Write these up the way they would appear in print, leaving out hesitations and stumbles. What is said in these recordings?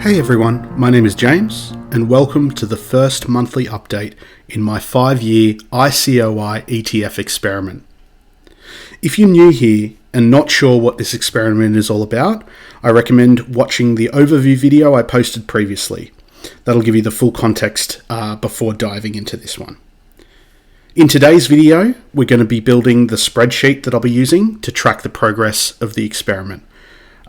Hey everyone, my name is James, and welcome to the first monthly update in my 5-year ICOI ETF experiment. If you're new here and not sure what this experiment is all about, I recommend watching the overview video I posted previously. That'll give you the full context before diving into this one. In today's video, we're going to be building the spreadsheet that I'll be using to track the progress of the experiment.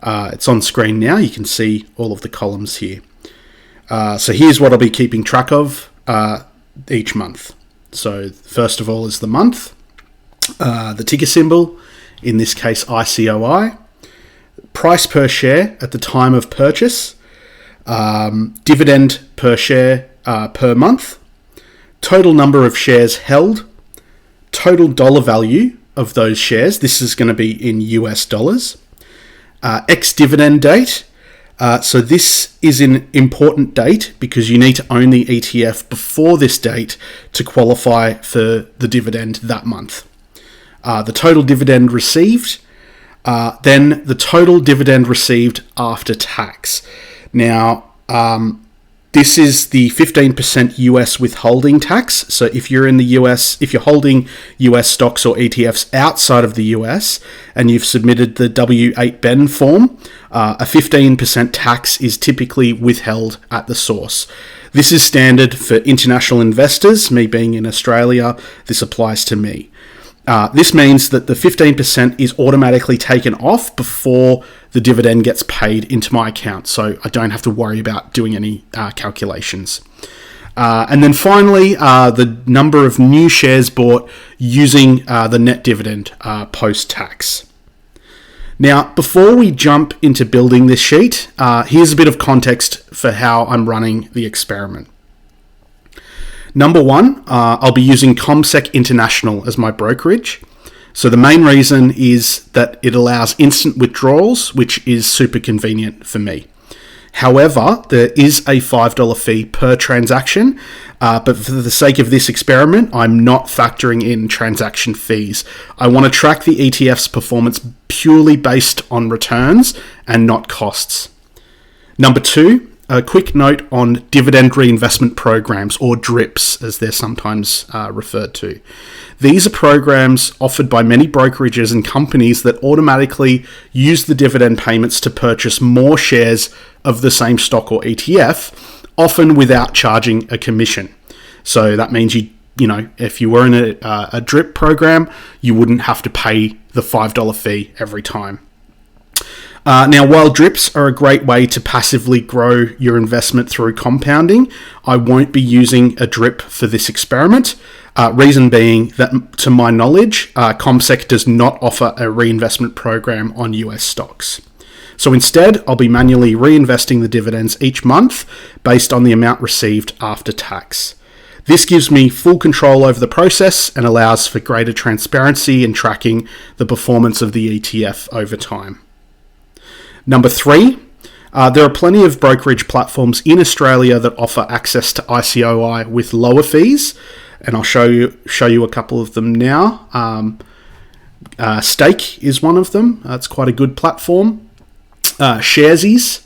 It's on screen now. You can see all of the columns here. So here's what I'll be keeping track of each month. So first of all is the month, the ticker symbol, in this case ICOI, price per share at the time of purchase, dividend per share per month, total number of shares held, total dollar value of those shares. This is going to be in US dollars. Ex-dividend date. So this is an important date because you need to own the ETF before this date to qualify for the dividend that month. The total dividend received, then the total dividend received after tax. Now, this is the 15% US withholding tax. So if you're in the US, if you're holding US stocks or ETFs outside of the US and you've submitted the W-8BEN form, a 15% tax is typically withheld at the source. This is standard for international investors. Me being in Australia, this applies to me. This means that the 15% is automatically taken off before the dividend gets paid into my account, so I don't have to worry about doing any calculations. And then finally, the number of new shares bought using the net dividend post-tax. Now, before we jump into building this sheet, here's a bit of context for how I'm running the experiment. Number one, I'll be using CommSec International as my brokerage. So the main reason is that it allows instant withdrawals, which is super convenient for me. However, there is a $5 fee per transaction, but for the sake of this experiment, I'm not factoring in transaction fees. I want to track the ETF's performance purely based on returns and not costs. Number two, a quick note on dividend reinvestment programs, or DRIPs as they're sometimes referred to. These are programs offered by many brokerages and companies that automatically use the dividend payments to purchase more shares of the same stock or ETF, often without charging a commission. So that means you know, if you were in a DRIP program, you wouldn't have to pay the $5 fee every time. Now, while DRIPs are a great way to passively grow your investment through compounding, I won't be using a DRIP for this experiment. Reason being that, to my knowledge, CommSec does not offer a reinvestment program on US stocks. So instead, I'll be manually reinvesting the dividends each month based on the amount received after tax. This gives me full control over the process and allows for greater transparency in tracking the performance of the ETF over time. Number three, there are plenty of brokerage platforms in Australia that offer access to ICOI with lower fees, and I'll show you a couple of them now. Stake is one of them. It's quite a good platform. Sharesies,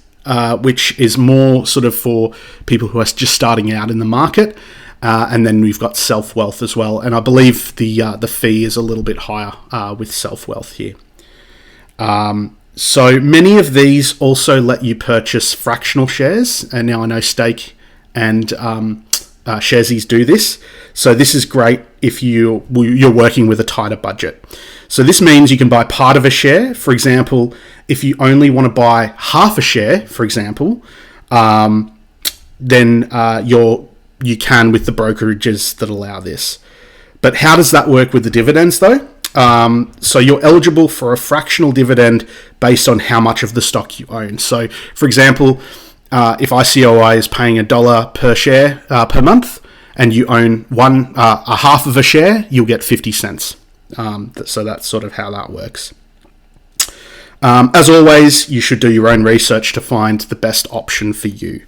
which is more sort of for people who are just starting out in the market, and then we've got Self-Wealth as well, and I believe the fee is a little bit higher with Self-Wealth here. So many of these also let you purchase fractional shares, and now I know Stake and Sharesies do this. So this is great if you're working with a tighter budget. So this means you can buy part of a share. For example, if you only want to buy half a share, for example, then you can with the brokerages that allow this. But how does that work with the dividends though? So you're eligible for a fractional dividend based on how much of the stock you own. So, for example, if ICOI is paying $1 per share per month, and you own a half of a share, you'll get 50 cents. So that's sort of how that works. As always, you should do your own research to find the best option for you.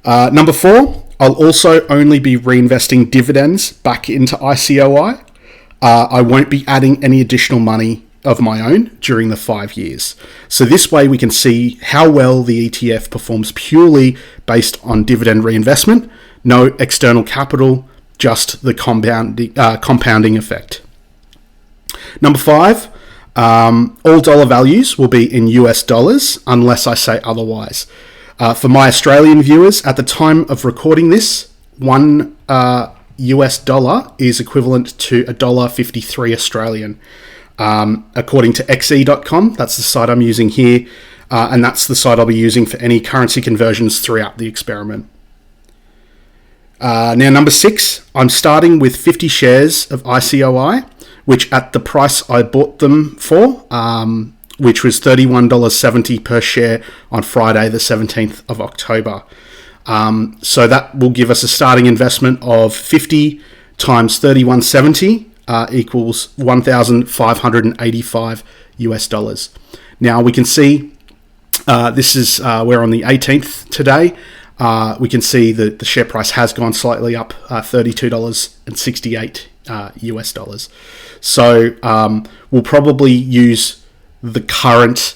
Number four, I'll also only be reinvesting dividends back into ICOI. I won't be adding any additional money of my own during the 5 years. So this way we can see how well the ETF performs purely based on dividend reinvestment, no external capital, just the compounding effect. Number 5, all dollar values will be in US dollars unless I say otherwise. For my Australian viewers, at the time of recording this, one US dollar is equivalent to $1.53 Australian. According to xe.com, that's the site I'm using here, and that's the site I'll be using for any currency conversions throughout the experiment. Now, number 6, I'm starting with 50 shares of ICOI, which at the price I bought them for, which was $31.70 per share on Friday, the 17th of October. So that will give us a starting investment of 50 times 31.70 equals $1,585 US dollars. Now we can see this is we're on the 18th today. We can see that the share price has gone slightly up, $32.68 US dollars. So we'll probably use the current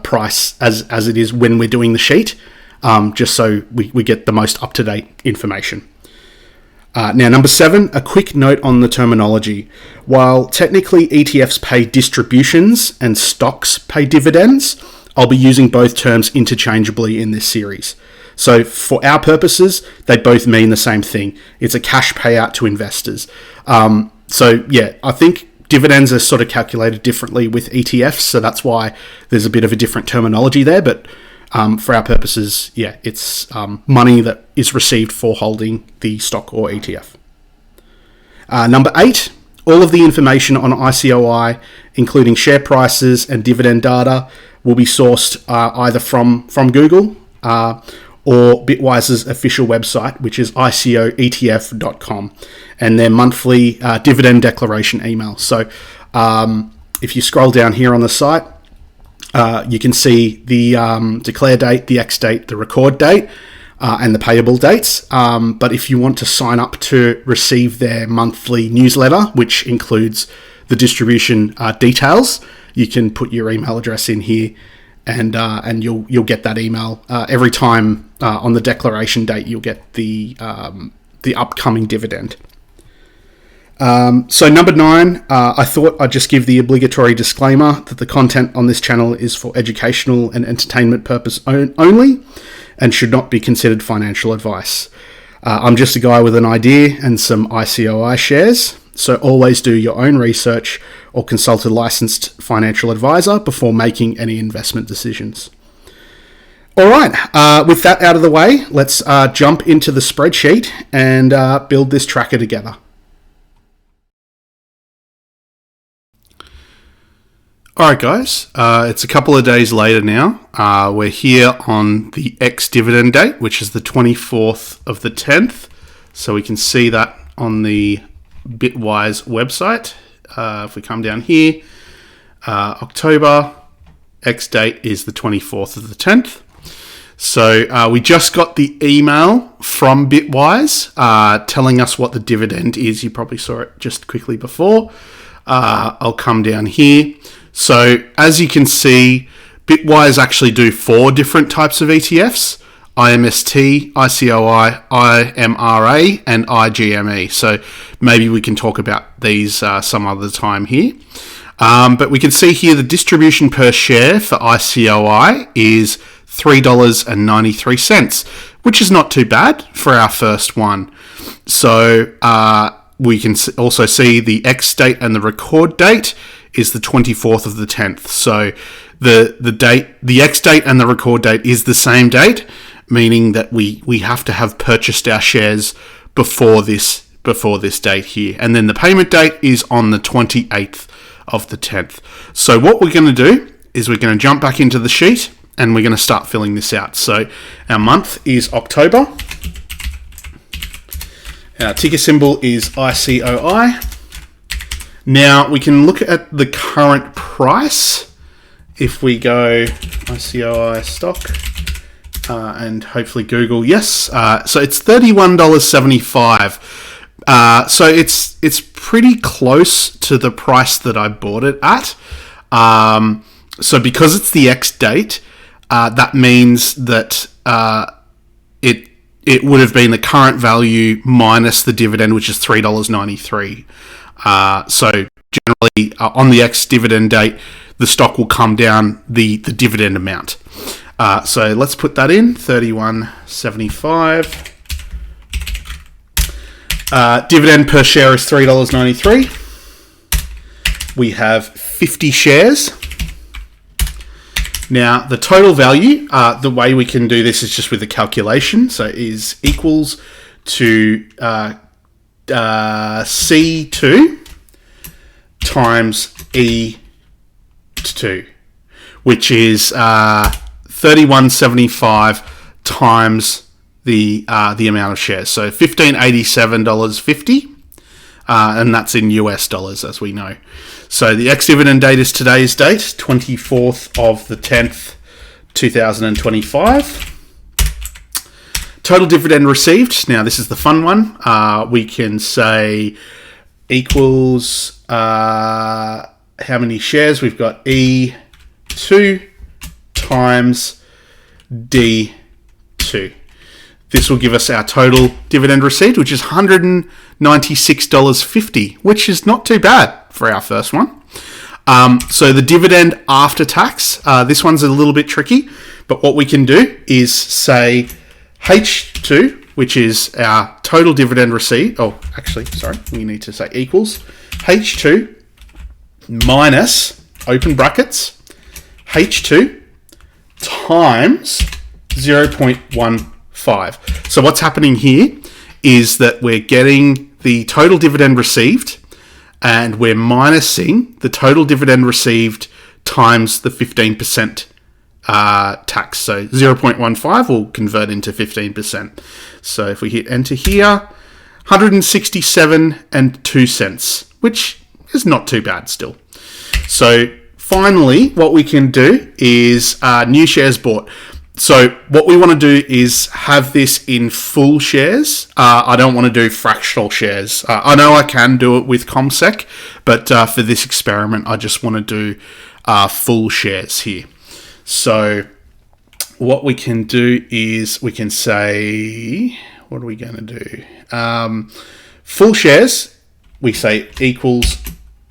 price as it is when we're doing the sheet, just so we get the most up-to-date information. Now, number 7, a quick note on the terminology. While technically ETFs pay distributions and stocks pay dividends, I'll be using both terms interchangeably in this series. So for our purposes, they both mean the same thing. It's a cash payout to investors. So yeah, I think dividends are sort of calculated differently with ETFs, so that's why there's a bit of a different terminology there. But for our purposes, yeah, it's money that is received for holding the stock or ETF. Number 8, all of the information on ICOI, including share prices and dividend data, will be sourced either from Google or Bitwise's official website, which is ICOETF.com, and their monthly dividend declaration email. So if you scroll down here on the site, you can see the declare date, the ex date, the record date, and the payable dates. But if you want to sign up to receive their monthly newsletter, which includes the distribution details, you can put your email address in here, and you'll get that email every time on the declaration date. You'll get the upcoming dividend. So number 9, I thought I'd just give the obligatory disclaimer that the content on this channel is for educational and entertainment purpose only and should not be considered financial advice. I'm just a guy with an idea and some ICOI shares, so always do your own research or consult a licensed financial advisor before making any investment decisions. All right, with that out of the way, let's jump into the spreadsheet and build this tracker together. Alright guys, it's a couple of days later now. We're here on the ex-dividend date, which is the 24th of the 10th. So we can see that on the Bitwise website. If we come down here, October, ex-date is the 24th of the 10th. So we just got the email from Bitwise telling us what the dividend is. You probably saw it just quickly before. I'll come down here. So as you can see, Bitwise actually do 4 different types of ETFs: IMST, ICOI, IMRA, and IGME. So maybe we can talk about these some other time here. But we can see here the distribution per share for ICOI is $3.93, which is not too bad for our first one. So we can also see the ex date and the record date is the 24th of the 10th. So the date, the ex date and the record date is the same date, meaning that we have to have purchased our shares before this date here. And then the payment date is on the 28th of the 10th. So what we're going to do is we're going to jump back into the sheet and we're going to start filling this out. So our month is October. Our ticker symbol is ICOI. Now we can look at the current price. If we go ICOI stock and hopefully Google, yes. So it's $31.75. So it's pretty close to the price that I bought it at. So because it's the X date, that means that it would have been the current value minus the dividend, which is $3.93. So generally, on the X dividend date, the stock will come down the dividend amount. So let's put that in, $31.75. Dividend per share is $3.93. We have 50 shares. Now, the total value, the way we can do this is just with a calculation. So is equals to C2 times E2, which is 31.75 times the amount of shares. So $1587.50. And that's in US dollars, as we know. So the ex-dividend date is today's date, 24th of the 10th, 2025. Total dividend received. Now, this is the fun one. We can say equals how many shares? We've got E2 times D2. This will give us our total dividend received, which is $196.50, which is not too bad for our first one. So the dividend after tax, this one's a little bit tricky, but what we can do is say H2, which is our total dividend received. Oh, actually, sorry, we need to say equals H2 minus, open brackets, H2 times 0.15. So what's happening here is that we're getting the total dividend received and we're minusing the total dividend received times the 15% tax. So 0.15 will convert into 15%. So if we hit enter here, 167.02, which is not too bad still. So finally, what we can do is new shares bought. So what we want to do is have this in full shares. I don't want to do fractional shares. I know I can do it with ComSec, but for this experiment, I just want to do full shares here. So what we can do is we can say, what are we going to do? Full shares, we say equals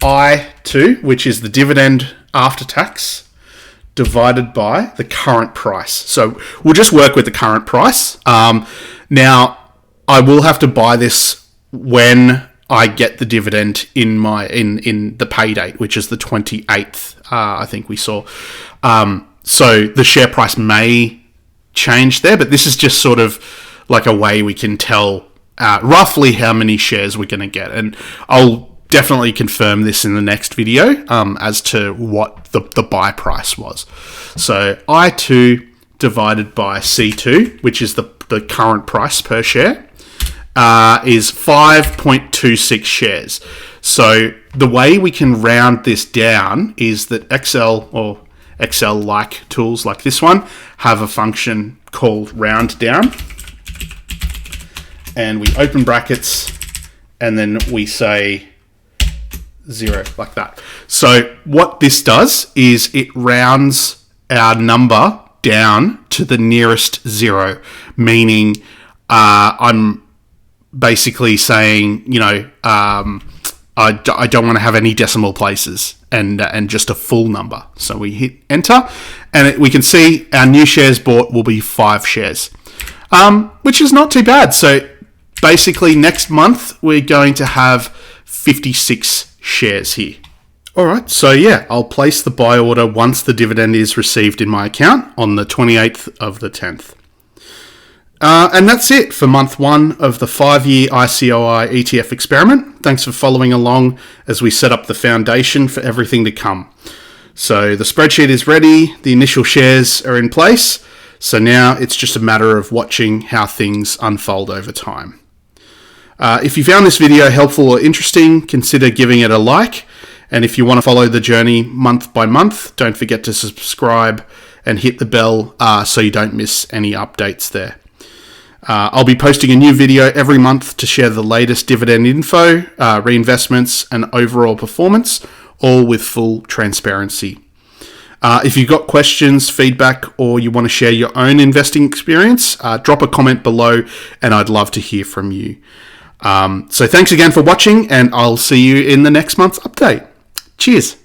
I2, which is the dividend after tax, divided by the current price. So we'll just work with the current price. Now, I will have to buy this when I get the dividend in the pay date, which is the 28th, I think we saw. So the share price may change there, but this is just sort of like a way we can tell roughly how many shares we're going to get. And I'll definitely confirm this in the next video as to what the buy price was. So I2 divided by C2, which is the current price per share, is 5.26 shares. So the way we can round this down is that Excel or Excel-like tools like this one have a function called round down. And we open brackets and then we say 0 like that. So what this does is it rounds our number down to the nearest 0, meaning I'm basically saying, I don't want to have any decimal places and just a full number. So we hit enter and we can see our new shares bought will be 5 shares, which is not too bad. So basically next month we're going to have 56 shares here. All right, so yeah, I'll place the buy order once the dividend is received in my account on the 28th of the 10th. And that's it for month 1 of the 5-year ICOI ETF experiment. Thanks for following along as we set up the foundation for everything to come. So the spreadsheet is ready, the initial shares are in place, so now it's just a matter of watching how things unfold over time. If you found this video helpful or interesting, consider giving it a like. And if you want to follow the journey month by month, don't forget to subscribe and hit the bell so you don't miss any updates there. I'll be posting a new video every month to share the latest dividend info, reinvestments, and overall performance, all with full transparency. If you've got questions, feedback, or you want to share your own investing experience, drop a comment below and I'd love to hear from you. So thanks again for watching, and I'll see you in the next month's update. Cheers.